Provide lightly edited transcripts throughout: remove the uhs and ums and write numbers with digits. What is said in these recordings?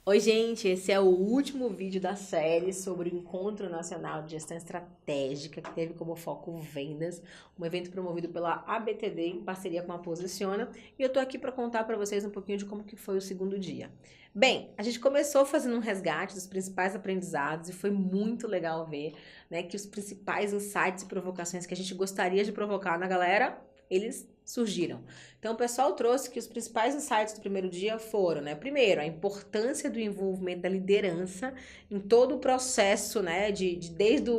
Oi, gente, esse é o último vídeo da série sobre o Encontro Nacional de Gestão Estratégica, que teve como foco vendas, um evento promovido pela ABTD em parceria com a Posiciona, e eu tô aqui para contar para vocês um pouquinho de como que foi o segundo dia. Bem, a gente começou fazendo um resgate dos principais aprendizados e foi muito legal ver, né, que os principais insights e provocações que a gente gostaria de provocar na galera, eles surgiram. Então, o pessoal trouxe que os principais insights do primeiro dia foram, né? Primeiro, a importância do envolvimento da liderança em todo o processo, né? Desde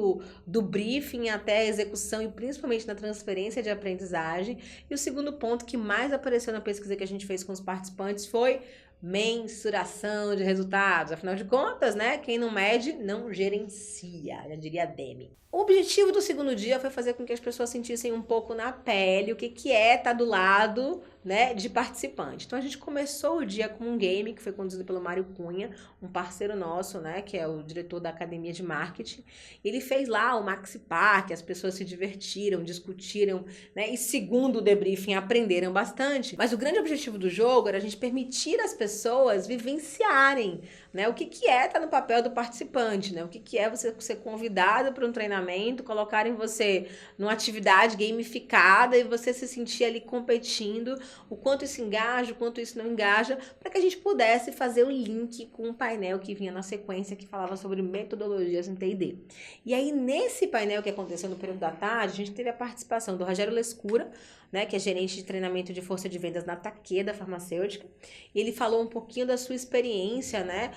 do briefing até a execução e principalmente na transferência de aprendizagem. E o segundo ponto que mais apareceu na pesquisa que a gente fez com os participantes foi mensuração de resultados. Afinal de contas, né? Quem não mede, não gerencia, já diria a Demi. O objetivo do segundo dia foi fazer com que as pessoas sentissem um pouco na pele o que é estar do lado, né, de participante. Então a gente começou o dia com um game que foi conduzido pelo Mário Cunha, um parceiro nosso, né, que é o diretor da Academia de Marketing. Ele fez lá o Maxi Park, as pessoas se divertiram, discutiram, né, e segundo o debriefing aprenderam bastante. Mas o grande objetivo do jogo era a gente permitir às pessoas vivenciarem, né, o que é estar no papel do participante, né, o que é você ser convidado para um treinamento, colocarem você numa atividade gamificada e você se sentir ali competindo, o quanto isso engaja, o quanto isso não engaja, para que a gente pudesse fazer o link com um painel que vinha na sequência que falava sobre metodologias em T&D. E aí, nesse painel que aconteceu no período da tarde, a gente teve a participação do Rogério Lescura, né, que é gerente de treinamento de força de vendas na Takeda Farmacêutica, e ele falou um pouquinho da sua experiência, né,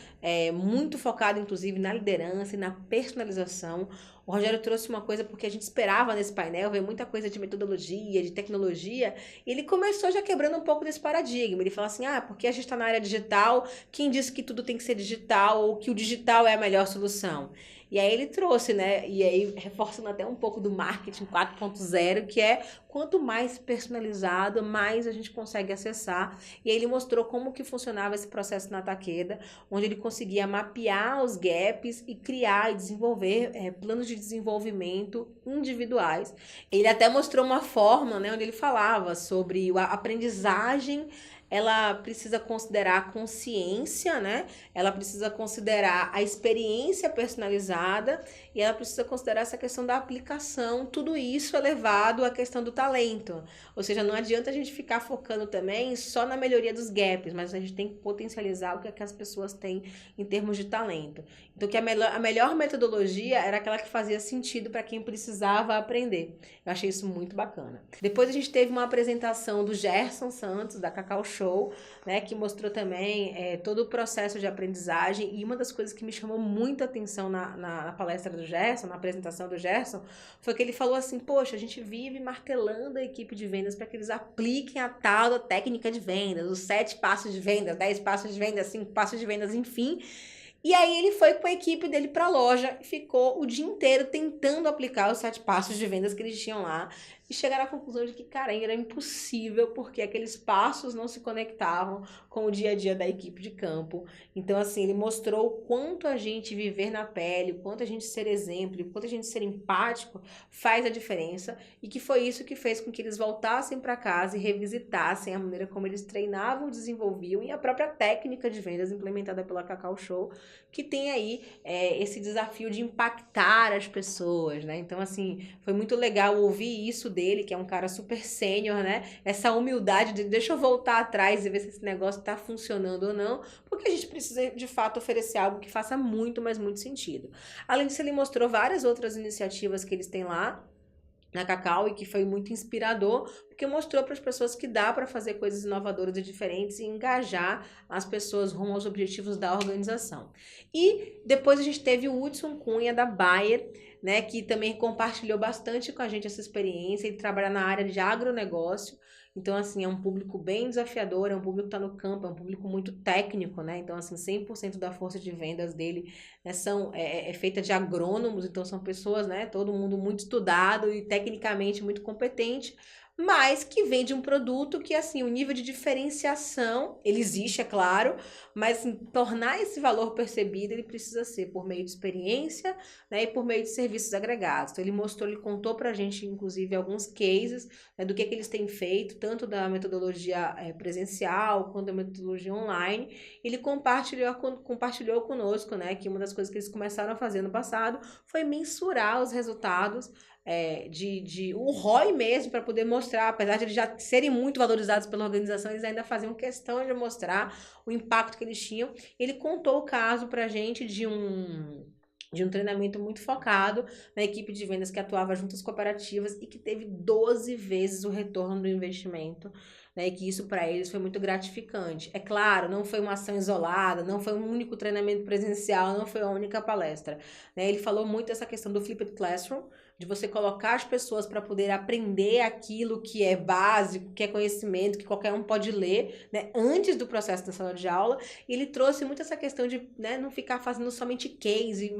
muito focado inclusive na liderança e na personalização. O Rogério trouxe uma coisa porque a gente esperava nesse painel ver muita coisa de metodologia, de tecnologia, e ele começou já quebrando um pouco desse paradigma. Ele falou assim, porque a gente está na área digital, quem disse que tudo tem que ser digital ou que o digital é a melhor solução? E aí ele trouxe, né, e aí reforçando até um pouco do marketing 4.0, que é quanto mais personalizado, mais a gente consegue acessar. E aí ele mostrou como que funcionava esse processo na Takeda, onde ele conseguia mapear os gaps e criar e desenvolver planos de desenvolvimento individuais. Ele até mostrou uma forma, né, onde ele falava sobre a aprendizagem. Ela precisa considerar a consciência, né? Ela precisa considerar a experiência personalizada e ela precisa considerar essa questão da aplicação. Tudo isso é levado à questão do talento. Ou seja, não adianta a gente ficar focando também só na melhoria dos gaps, mas a gente tem que potencializar o que as pessoas têm em termos de talento. Então, que a melhor metodologia era aquela que fazia sentido para quem precisava aprender. Eu achei isso muito bacana. Depois a gente teve uma apresentação do Gerson Santos, da Cacau Show, né, que mostrou também todo o processo de aprendizagem. E uma das coisas que me chamou muita atenção na palestra do Gerson, na apresentação do Gerson, foi que ele falou assim, poxa, a gente vive martelando a equipe de vendas para que eles apliquem a tal da técnica de vendas, os 7 passos de vendas, 10 passos de vendas, 5 passos de vendas, enfim. E aí ele foi com a equipe dele para a loja e ficou o dia inteiro tentando aplicar os 7 passos de vendas que eles tinham lá e chegaram à conclusão de que, cara, era impossível porque aqueles passos não se conectavam com o dia a dia da equipe de campo. Então, assim, ele mostrou o quanto a gente viver na pele, o quanto a gente ser exemplo, o quanto a gente ser empático faz a diferença e que foi isso que fez com que eles voltassem para casa e revisitassem a maneira como eles treinavam, desenvolviam e a própria técnica de vendas implementada pela Cacau Show, que tem aí esse desafio de impactar as pessoas, né? Então, assim, foi muito legal ouvir isso dele, que é um cara super sênior, né? Essa humildade de deixa eu voltar atrás e ver se esse negócio tá funcionando ou não, porque a gente precisa, de fato, oferecer algo que faça muito, mas muito sentido. Além disso, ele mostrou várias outras iniciativas que eles têm lá na Cacau e que foi muito inspirador, porque mostrou para as pessoas que dá para fazer coisas inovadoras e diferentes e engajar as pessoas rumo aos objetivos da organização. E depois a gente teve o Hudson Cunha da Bayer, né, que também compartilhou bastante com a gente essa experiência. Ele trabalha na área de agronegócio. Então, assim, é um público bem desafiador, é um público que está no campo, é um público muito técnico, né? Então, assim, 100% da força de vendas dele, né, é feita de agrônomos, então são pessoas, né? Todo mundo muito estudado e tecnicamente muito competente, mas que vende um produto que, assim, o nível de diferenciação, ele existe, é claro, mas assim, tornar esse valor percebido, ele precisa ser por meio de experiência, né, e por meio de serviços agregados. Então, ele mostrou, ele contou pra gente, inclusive, alguns cases, né, do que eles têm feito, tanto da metodologia presencial, quanto da metodologia online. Ele compartilhou conosco, né, que uma das coisas que eles começaram a fazer no passado foi mensurar os resultados o ROI mesmo, para poder mostrar, apesar de eles já serem muito valorizados pela organização, eles ainda faziam questão de mostrar o impacto que eles tinham. Ele contou o caso pra gente de um treinamento muito focado na equipe de vendas que atuava junto às cooperativas e que teve 12 vezes o retorno do investimento, né, e que isso para eles foi muito gratificante. É claro, não foi uma ação isolada, não foi um único treinamento presencial, não foi a única palestra, né? Ele falou muito dessa questão do Flipped Classroom, de você colocar as pessoas para poder aprender aquilo que é básico, que é conhecimento, que qualquer um pode ler, né, antes do processo da sala de aula. E ele trouxe muito essa questão de, né, não ficar fazendo somente case,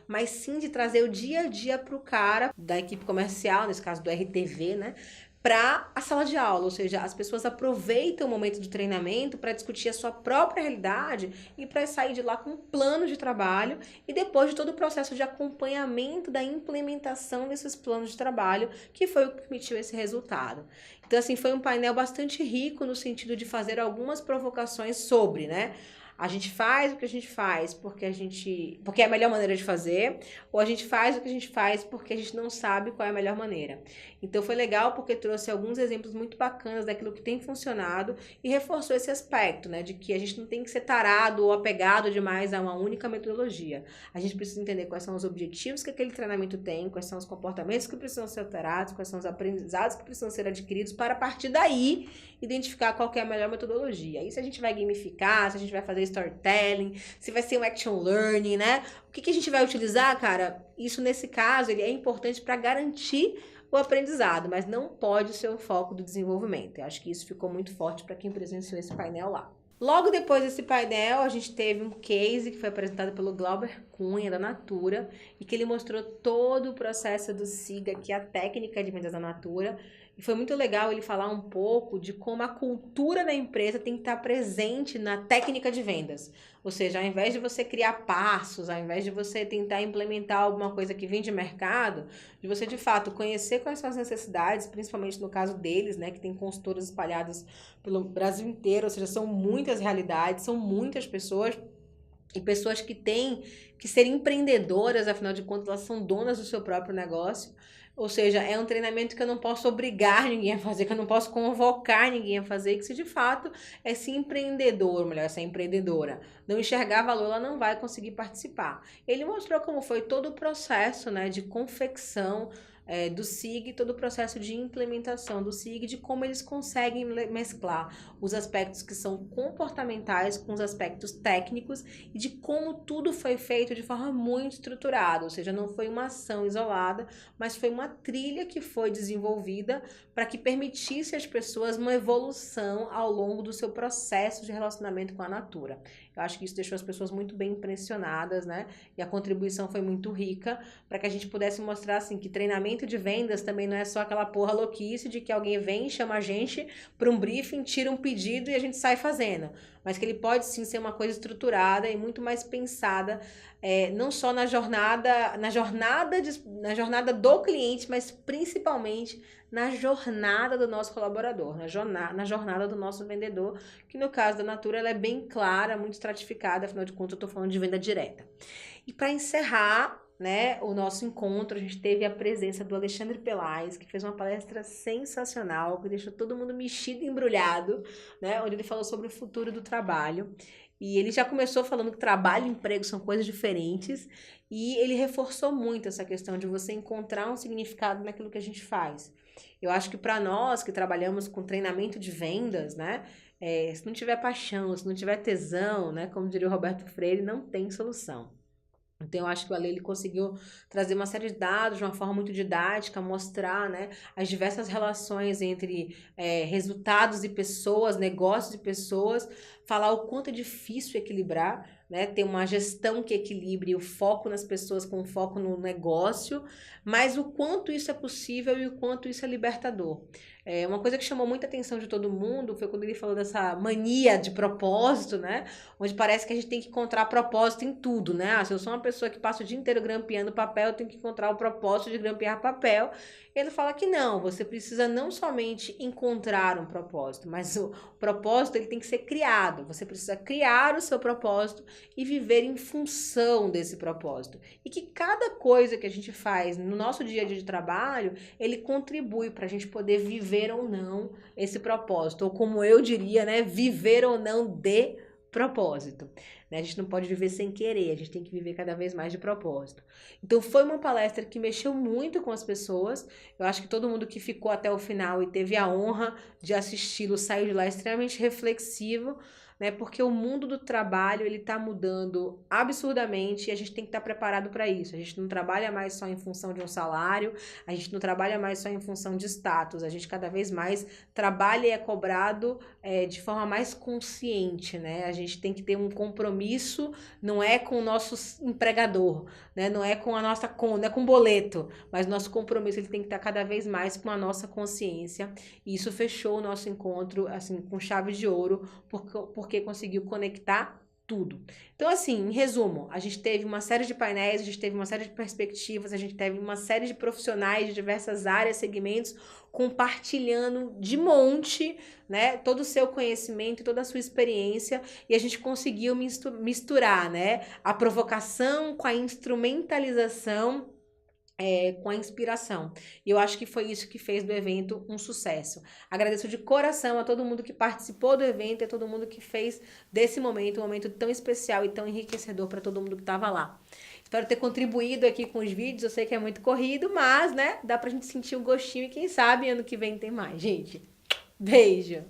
mas sim de trazer o dia a dia para o cara da equipe comercial, nesse caso do RTV, né, para a sala de aula, ou seja, as pessoas aproveitam o momento do treinamento para discutir a sua própria realidade e para sair de lá com um plano de trabalho e depois de todo o processo de acompanhamento da implementação desses planos de trabalho, que foi o que permitiu esse resultado. Então, assim, foi um painel bastante rico no sentido de fazer algumas provocações sobre, né? A gente faz o que a gente faz porque é a melhor maneira de fazer, ou a gente faz o que a gente faz porque a gente não sabe qual é a melhor maneira. Então foi legal porque trouxe alguns exemplos muito bacanas daquilo que tem funcionado e reforçou esse aspecto, né, de que a gente não tem que ser tarado ou apegado demais a uma única metodologia. A gente precisa entender quais são os objetivos que aquele treinamento tem, quais são os comportamentos que precisam ser alterados, quais são os aprendizados que precisam ser adquiridos para, a partir daí, identificar qual que é a melhor metodologia. Aí se a gente vai gamificar, se a gente vai fazer storytelling, se vai ser um action learning, né? O que a gente vai utilizar, cara? Isso, nesse caso, ele é importante para garantir o aprendizado, mas não pode ser o foco do desenvolvimento. Eu acho que isso ficou muito forte para quem presenciou esse painel lá. Logo depois desse painel, a gente teve um case que foi apresentado pelo Glauber Cunha, da Natura, e que ele mostrou todo o processo do SIGA, que é a técnica de vendas da Natura. E foi muito legal ele falar um pouco de como a cultura da empresa tem que estar presente na técnica de vendas. Ou seja, ao invés de você criar passos, ao invés de você tentar implementar alguma coisa que vem de mercado, de você, de fato, conhecer quais são as necessidades, principalmente no caso deles, né, que tem consultoras espalhadas pelo Brasil inteiro, ou seja, são muitas realidades, são muitas pessoas, e pessoas que têm que ser empreendedoras, afinal de contas, elas são donas do seu próprio negócio. Ou seja, é um treinamento que eu não posso obrigar ninguém a fazer, que eu não posso convocar ninguém a fazer, que se de fato esse empreendedor, mulher, essa empreendedora, não enxergar valor, ela não vai conseguir participar. Ele mostrou como foi todo o processo, né, de confecção do SIG, todo o processo de implementação do SIG, de como eles conseguem mesclar os aspectos que são comportamentais com os aspectos técnicos e de como tudo foi feito de forma muito estruturada, ou seja, não foi uma ação isolada, mas foi uma trilha que foi desenvolvida para que permitisse às pessoas uma evolução ao longo do seu processo de relacionamento com a Natura. Eu acho que isso deixou as pessoas muito bem impressionadas, né? E a contribuição foi muito rica para que a gente pudesse mostrar, assim, que treinamento de vendas também não é só aquela porra louquice de que alguém vem, chama a gente para um briefing, tira um pedido e a gente sai fazendo. Mas que ele pode sim ser uma coisa estruturada e muito mais pensada, não só na jornada do cliente, mas principalmente na jornada do nosso colaborador, na jornada do nosso vendedor, que no caso da Natura ela é bem clara, muito estratificada, afinal de contas eu estou falando de venda direta. E para encerrar, né, o nosso encontro, a gente teve a presença do Alexandre Pelais, que fez uma palestra sensacional, que deixou todo mundo mexido e embrulhado, né, onde ele falou sobre o futuro do trabalho. E ele já começou falando que trabalho e emprego são coisas diferentes, e ele reforçou muito essa questão de você encontrar um significado naquilo que a gente faz. Eu acho que para nós que trabalhamos com treinamento de vendas, né, se não tiver paixão, se não tiver tesão, né, como diria o Roberto Freire, não tem solução. Então, eu acho que o Ale ele conseguiu trazer uma série de dados de uma forma muito didática, mostrar, né, as diversas relações entre resultados e pessoas, negócios e pessoas, falar o quanto é difícil equilibrar, né, ter uma gestão que equilibre o foco nas pessoas com o foco no negócio, mas o quanto isso é possível e o quanto isso é libertador. Uma coisa que chamou muita atenção de todo mundo foi quando ele falou dessa mania de propósito, né? Onde parece que a gente tem que encontrar propósito em tudo, né? Se eu sou uma pessoa que passa o dia inteiro grampeando papel, eu tenho que encontrar o propósito de grampear papel. Ele fala que não, você precisa não somente encontrar um propósito, mas o propósito ele tem que ser criado. Você precisa criar o seu propósito e viver em função desse propósito. E que cada coisa que a gente faz no nosso dia a dia de trabalho, ele contribui para a gente poder viver ou não esse propósito. Ou como eu diria, né? Viver ou não de propósito, né? A gente não pode viver sem querer, a gente tem que viver cada vez mais de propósito. Então foi uma palestra que mexeu muito com as pessoas. Eu acho que todo mundo que ficou até o final e teve a honra de assisti-lo saiu de lá extremamente reflexivo, né? Porque o mundo do trabalho ele está mudando absurdamente e a gente tem que estar preparado para isso. A gente não trabalha mais só em função de um salário, a gente não trabalha mais só em função de status. A gente cada vez mais trabalha e é cobrado de forma mais consciente, né? A gente tem que ter um compromisso, não é com o nosso empregador, né? Não é com a nossa conta, não é com o boleto, mas nosso compromisso ele tem que estar cada vez mais com a nossa consciência. E isso fechou o nosso encontro assim com chave de ouro, porque conseguiu conectar tudo. Então, assim, em resumo, a gente teve uma série de painéis, a gente teve uma série de perspectivas, a gente teve uma série de profissionais de diversas áreas, segmentos, compartilhando de monte, né, todo o seu conhecimento, toda a sua experiência, e a gente conseguiu misturar, né, a provocação com a instrumentalização com a inspiração. E eu acho que foi isso que fez do evento um sucesso. Agradeço de coração a todo mundo que participou do evento e a todo mundo que fez desse momento um momento tão especial e tão enriquecedor para todo mundo que estava lá. Espero ter contribuído aqui com os vídeos. Eu sei que é muito corrido, mas, né, dá pra gente sentir o gostinho e quem sabe ano que vem tem mais, gente. Beijo!